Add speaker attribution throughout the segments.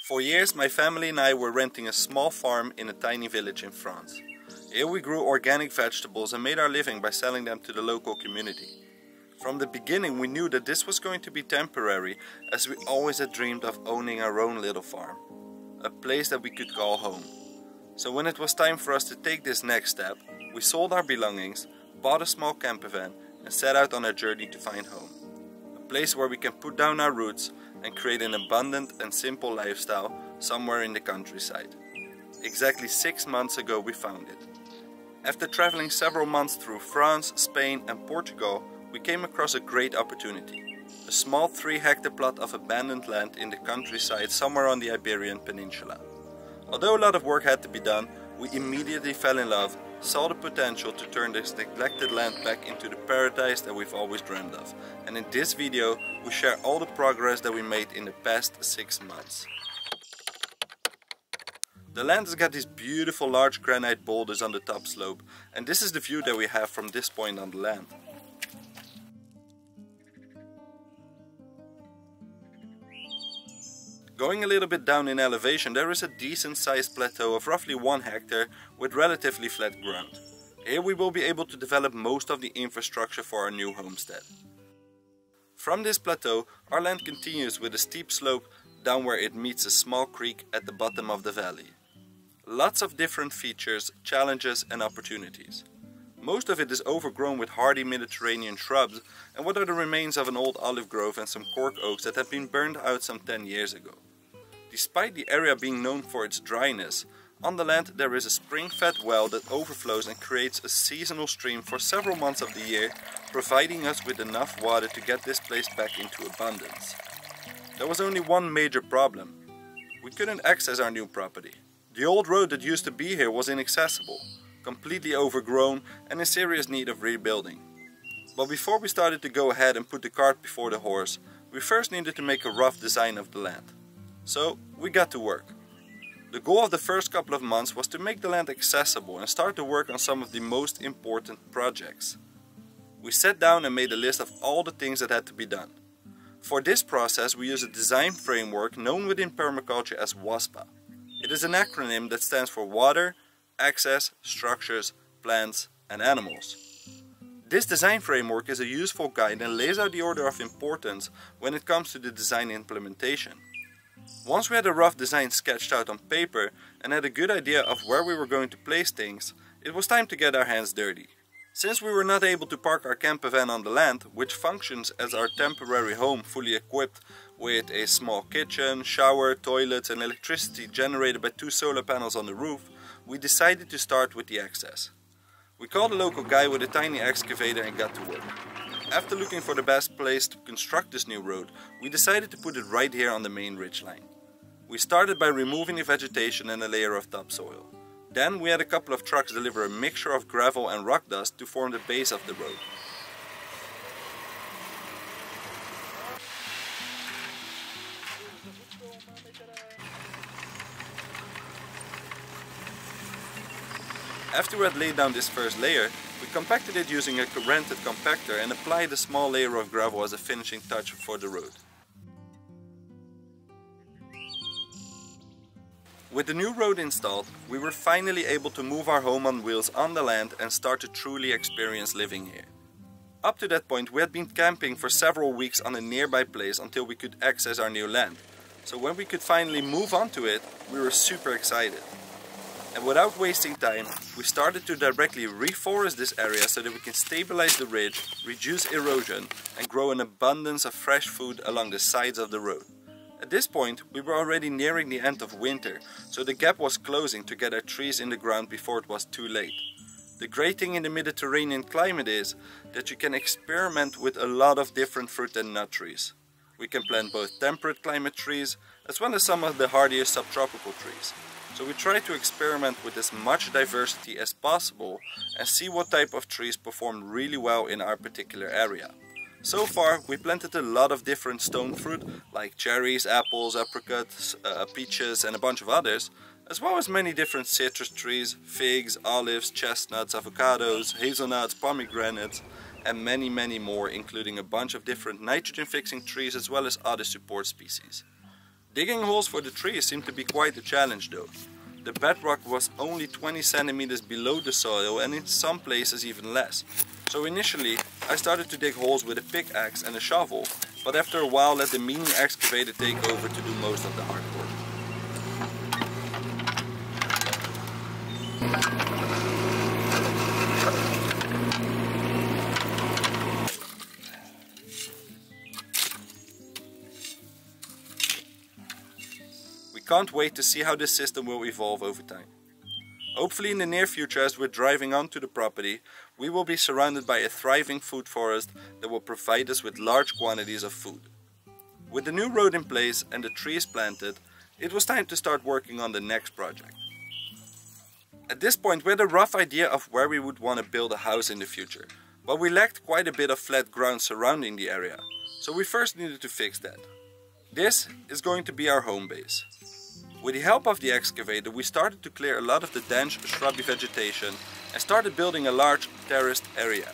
Speaker 1: For years, my family and I were renting a small farm in a tiny village in France. Here we grew organic vegetables and made our living by selling them to the local community. From the beginning we knew that this was going to be temporary, as we always had dreamed of owning our own little farm. A place that we could call home. So when it was time for us to take this next step, we sold our belongings, bought a small camper van and set out on our journey to find home. A place where we can put down our roots and create an abundant and simple lifestyle somewhere in the countryside. Exactly 6 months ago we found it. After traveling several months through France, Spain and Portugal, we came across a great opportunity. A small 3-hectare plot of abandoned land in the countryside somewhere on the Iberian Peninsula. Although a lot of work had to be done, we immediately fell in love, saw the potential to turn this neglected land back into the paradise that we've always dreamed of. And in this video, we share all the progress that we made in the past 6 months. The land has got these beautiful large granite boulders on the top slope, and this is the view that we have from this point on the land. Going a little bit down in elevation, there is a decent sized plateau of roughly 1 hectare with relatively flat ground. Here we will be able to develop most of the infrastructure for our new homestead. From this plateau, our land continues with a steep slope down where it meets a small creek at the bottom of the valley. Lots of different features, challenges and opportunities. Most of it is overgrown with hardy Mediterranean shrubs and what are the remains of an old olive grove and some cork oaks that have been burned out some 10 years ago. Despite the area being known for its dryness, on the land there is a spring-fed well that overflows and creates a seasonal stream for several months of the year, providing us with enough water to get this place back into abundance. There was only one major problem. We couldn't access our new property. The old road that used to be here was inaccessible, completely overgrown and in serious need of rebuilding. But before we started to go ahead and put the cart before the horse, we first needed to make a rough design of the land. So we got to work. The goal of the first couple of months was to make the land accessible and start to work on some of the most important projects. We sat down and made a list of all the things that had to be done. For this process we use a design framework known within permaculture as WASPA. It is an acronym that stands for Water, Access, Structures, Plants and Animals. This design framework is a useful guide and lays out the order of importance when it comes to the design implementation. Once we had a rough design sketched out on paper and had a good idea of where we were going to place things, it was time to get our hands dirty. Since we were not able to park our camper van on the land, which functions as our temporary home fully equipped with a small kitchen, shower, toilets and electricity generated by 2 solar panels on the roof, we decided to start with the access. We called a local guy with a tiny excavator and got to work. After looking for the best place to construct this new road, we decided to put it right here on the main ridgeline. We started by removing the vegetation and a layer of topsoil. Then we had a couple of trucks deliver a mixture of gravel and rock dust to form the base of the road. After we had laid down this first layer, we compacted it using a rented compactor and applied a small layer of gravel as a finishing touch for the road. With the new road installed, we were finally able to move our home on wheels on the land and start to truly experience living here. Up to that point we had been camping for several weeks on a nearby place until we could access our new land. So when we could finally move onto it, we were super excited. And without wasting time, we started to directly reforest this area so that we can stabilize the ridge, reduce erosion and grow an abundance of fresh food along the sides of the road. At this point, we were already nearing the end of winter, so the gap was closing to get our trees in the ground before it was too late. The great thing in the Mediterranean climate is that you can experiment with a lot of different fruit and nut trees. We can plant both temperate climate trees as well as some of the hardiest subtropical trees. So we try to experiment with as much diversity as possible and see what type of trees perform really well in our particular area. So far we planted a lot of different stone fruit like cherries, apples, apricots, peaches and a bunch of others, as well as many different citrus trees, figs, olives, chestnuts, avocados, hazelnuts, pomegranates and many more, including a bunch of different nitrogen fixing trees as well as other support species. Digging holes for the trees seemed to be quite a challenge though. The bedrock was only 20 centimeters below the soil and in some places even less. So initially I started to dig holes with a pickaxe and a shovel, but after a while let the mini excavator take over to do most of the hard work. We can't wait to see how this system will evolve over time. Hopefully in the near future, as we're driving onto the property, we will be surrounded by a thriving food forest that will provide us with large quantities of food. With the new road in place and the trees planted, it was time to start working on the next project. At this point we had a rough idea of where we would want to build a house in the future, but we lacked quite a bit of flat ground surrounding the area, so we first needed to fix that. This is going to be our home base. With the help of the excavator, we started to clear a lot of the dense shrubby vegetation and started building a large terraced area.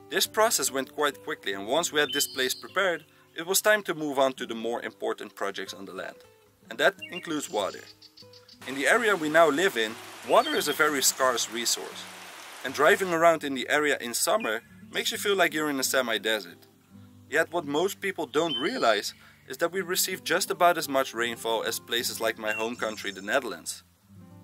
Speaker 1: This process went quite quickly, and once we had this place prepared, it was time to move on to the more important projects on the land. And that includes water. In the area we now live in, water is a very scarce resource. And driving around in the area in summer makes you feel like you're in a semi-desert. Yet what most people don't realize is that we receive just about as much rainfall as places like my home country, the Netherlands.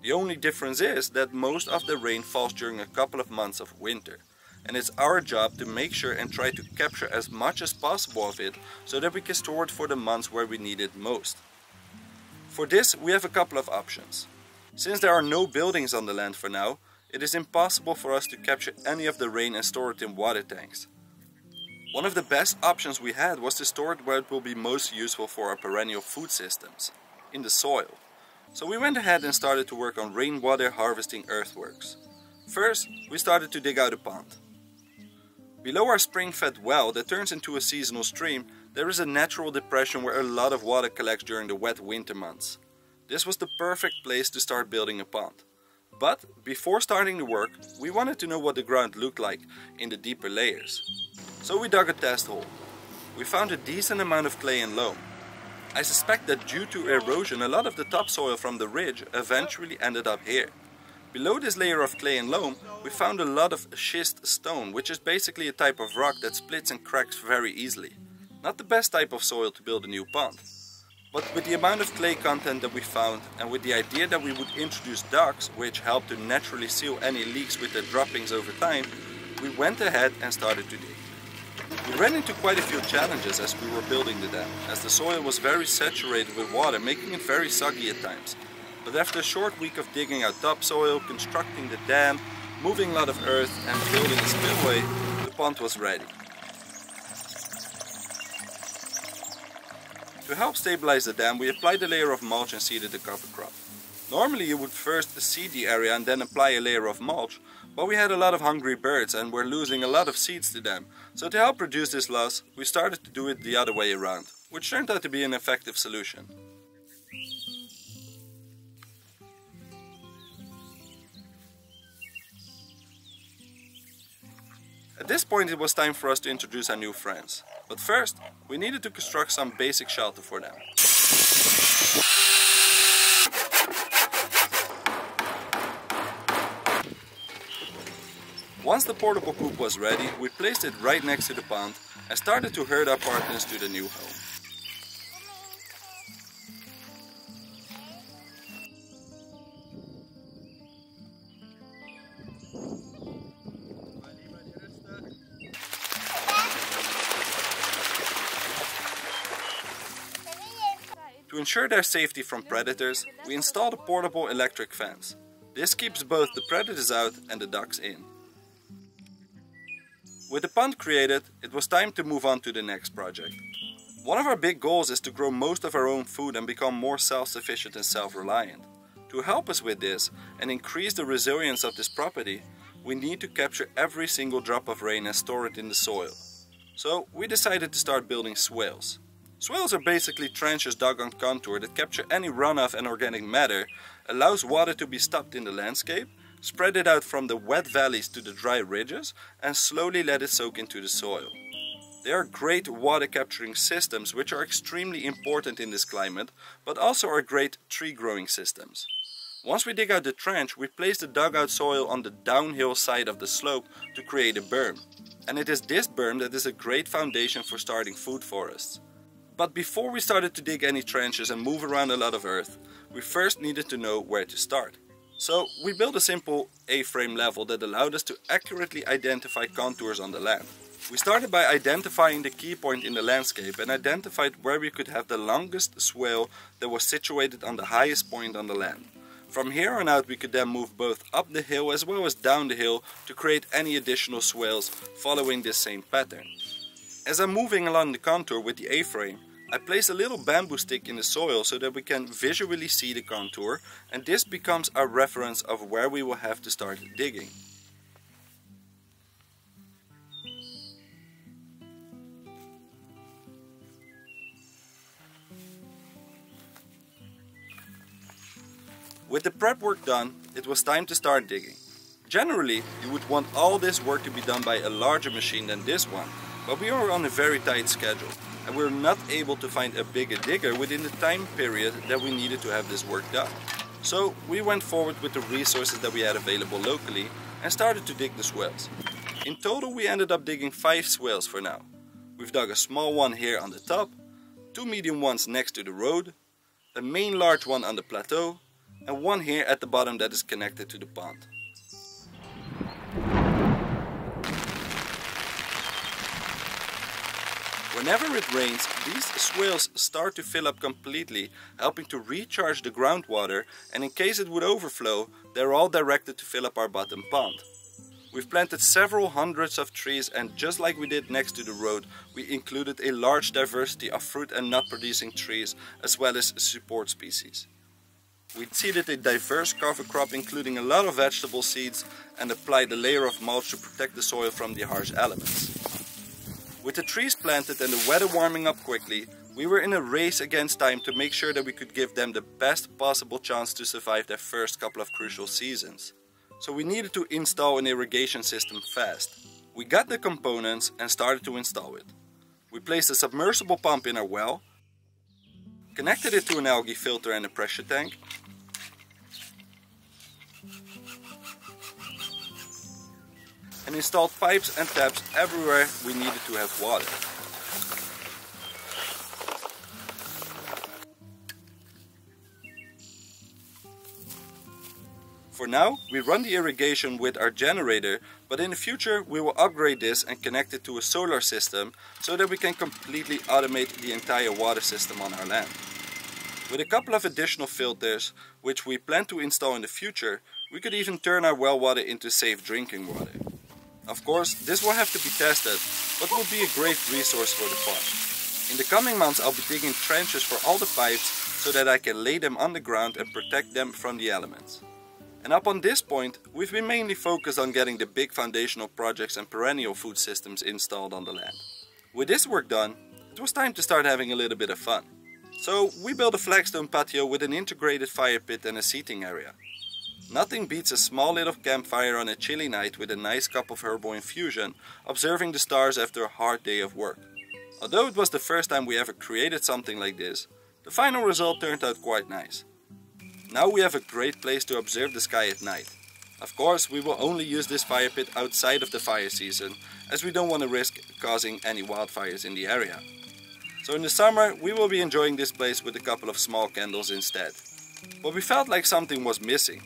Speaker 1: The only difference is that most of the rain falls during a couple of months of winter. And it's our job to make sure and try to capture as much as possible of it so that we can store it for the months where we need it most. For this we have a couple of options. Since there are no buildings on the land for now, it is impossible for us to capture any of the rain and store it in water tanks. One of the best options we had was to store it where it will be most useful for our perennial food systems, in the soil. So we went ahead and started to work on rainwater harvesting earthworks. First, we started to dig out a pond. Below our spring-fed well that turns into a seasonal stream, there is a natural depression where a lot of water collects during the wet winter months. This was the perfect place to start building a pond. But before starting the work, we wanted to know what the ground looked like in the deeper layers. So we dug a test hole. We found a decent amount of clay and loam. I suspect that due to erosion, a lot of the topsoil from the ridge eventually ended up here. Below this layer of clay and loam, we found a lot of schist stone, which is basically a type of rock that splits and cracks very easily. Not the best type of soil to build a new pond. But with the amount of clay content that we found, and with the idea that we would introduce docks, which help to naturally seal any leaks with their droppings over time, we went ahead and started to dig. We ran into quite a few challenges as we were building the dam, as the soil was very saturated with water, making it very soggy at times. But after a short week of digging out topsoil, constructing the dam, moving a lot of earth and building a spillway, the pond was ready. To help stabilize the dam, we applied a layer of mulch and seeded the cover crop. Normally you would first seed the area and then apply a layer of mulch, but we had a lot of hungry birds and were losing a lot of seeds to them. So to help reduce this loss, we started to do it the other way around, which turned out to be an effective solution. At this point it was time for us to introduce our new friends. But first, we needed to construct some basic shelter for them. Once the portable coop was ready, we placed it right next to the pond and started to herd our partners to the new home. To ensure their safety from predators, we installed a portable electric fence. This keeps both the predators out and the ducks in. With the pond created, it was time to move on to the next project. One of our big goals is to grow most of our own food and become more self-sufficient and self-reliant. To help us with this and increase the resilience of this property, we need to capture every single drop of rain and store it in the soil. So we decided to start building swales. Swales are basically trenches dug on contour that capture any runoff and organic matter, allows water to be stopped in the landscape, spread it out from the wet valleys to the dry ridges, and slowly let it soak into the soil. They are great water capturing systems which are extremely important in this climate, but also are great tree growing systems. Once we dig out the trench, we place the dugout soil on the downhill side of the slope to create a berm. And it is this berm that is a great foundation for starting food forests. But before we started to dig any trenches and move around a lot of earth, we first needed to know where to start. So we built a simple A-frame level that allowed us to accurately identify contours on the land. We started by identifying the key point in the landscape and identified where we could have the longest swale that was situated on the highest point on the land. From here on out we could then move both up the hill as well as down the hill to create any additional swales following this same pattern. As I'm moving along the contour with the A-frame, I place a little bamboo stick in the soil so that we can visually see the contour, and this becomes our reference of where we will have to start digging. With the prep work done, it was time to start digging. Generally, you would want all this work to be done by a larger machine than this one, but we are on a very tight schedule and we were not able to find a bigger digger within the time period that we needed to have this work done. So we went forward with the resources that we had available locally and started to dig the swales. In total we ended up digging 5 swales for now. We've dug a small one here on the top, 2 medium ones next to the road, a main large one on the plateau, and one here at the bottom that is connected to the pond. Whenever it rains, these swales start to fill up completely, helping to recharge the groundwater, and in case it would overflow, they're all directed to fill up our bottom pond. We've planted several hundreds of trees, and just like we did next to the road, we included a large diversity of fruit and nut producing trees as well as support species. We seeded a diverse cover crop including a lot of vegetable seeds and applied a layer of mulch to protect the soil from the harsh elements. With the trees planted and the weather warming up quickly, we were in a race against time to make sure that we could give them the best possible chance to survive their first couple of crucial seasons. So we needed to install an irrigation system fast. We got the components and started to install it. We placed a submersible pump in our well, connected it to an algae filter and a pressure tank, and installed pipes and taps everywhere we needed to have water. For now, we run the irrigation with our generator, but in the future we will upgrade this and connect it to a solar system so that we can completely automate the entire water system on our land. With a couple of additional filters, which we plan to install in the future, we could even turn our well water into safe drinking water. Of course, this will have to be tested, but will be a great resource for the farm. In the coming months I'll be digging trenches for all the pipes so that I can lay them on the ground and protect them from the elements. And up on this point, we've been mainly focused on getting the big foundational projects and perennial food systems installed on the land. With this work done, it was time to start having a little bit of fun. So we built a flagstone patio with an integrated fire pit and a seating area. Nothing beats a small little campfire on a chilly night with a nice cup of herbal infusion, observing the stars after a hard day of work. Although it was the first time we ever created something like this, the final result turned out quite nice. Now we have a great place to observe the sky at night. Of course, we will only use this fire pit outside of the fire season, as we don't want to risk causing any wildfires in the area. So in the summer, we will be enjoying this place with a couple of small candles instead. But we felt like something was missing.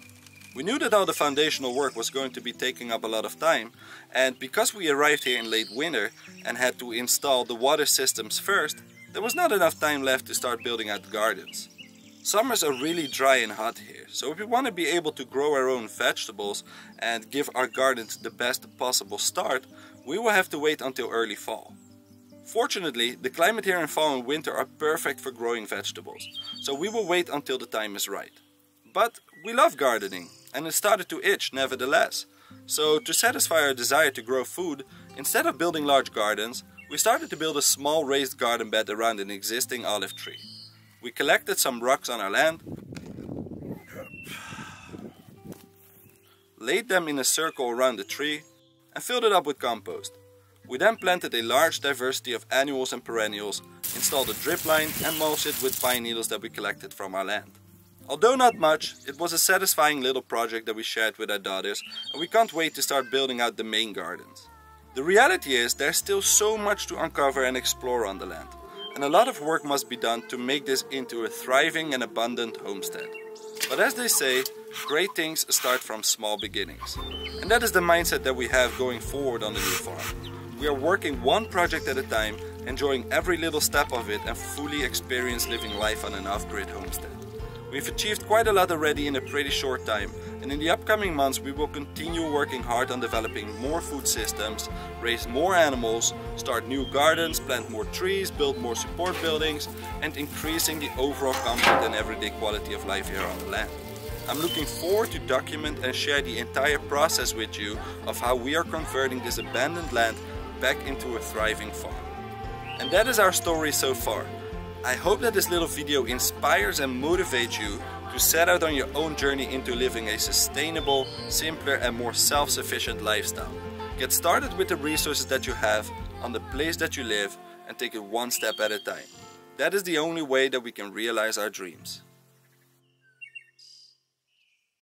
Speaker 1: We knew that all the foundational work was going to be taking up a lot of time, and because we arrived here in late winter and had to install the water systems first, there was not enough time left to start building out gardens. Summers are really dry and hot here, so if we want to be able to grow our own vegetables and give our gardens the best possible start, we will have to wait until early fall. Fortunately, the climate here in fall and winter are perfect for growing vegetables, so we will wait until the time is right. But we love gardening, and it started to itch nevertheless. So to satisfy our desire to grow food, instead of building large gardens, We started to build a small raised garden bed around an existing olive tree. We collected some rocks on our land, laid them in a circle around the tree, and filled it up with compost. We then planted a large diversity of annuals and perennials, installed a drip line and mulched it with pine needles that we collected from our land. Although not much, it was a satisfying little project that we shared with our daughters, and we can't wait to start building out the main gardens. The reality is there's still so much to uncover and explore on the land, and a lot of work must be done to make this into a thriving and abundant homestead. But as they say, great things start from small beginnings. And that is the mindset that we have going forward on the new farm. We are working one project at a time, enjoying every little step of it and fully experience living life on an off-grid homestead. We've achieved quite a lot already in a pretty short time, and in the upcoming months we will continue working hard on developing more food systems, raise more animals, start new gardens, plant more trees, build more support buildings, and increasing the overall comfort and everyday quality of life here on the land. I'm looking forward to document and share the entire process with you of how we are converting this abandoned land back into a thriving farm. And that is our story so far. I hope that this little video inspires and motivates you to set out on your own journey into living a sustainable, simpler and more self-sufficient lifestyle. Get started with the resources that you have on the place that you live and take it one step at a time. That is the only way that we can realize our dreams.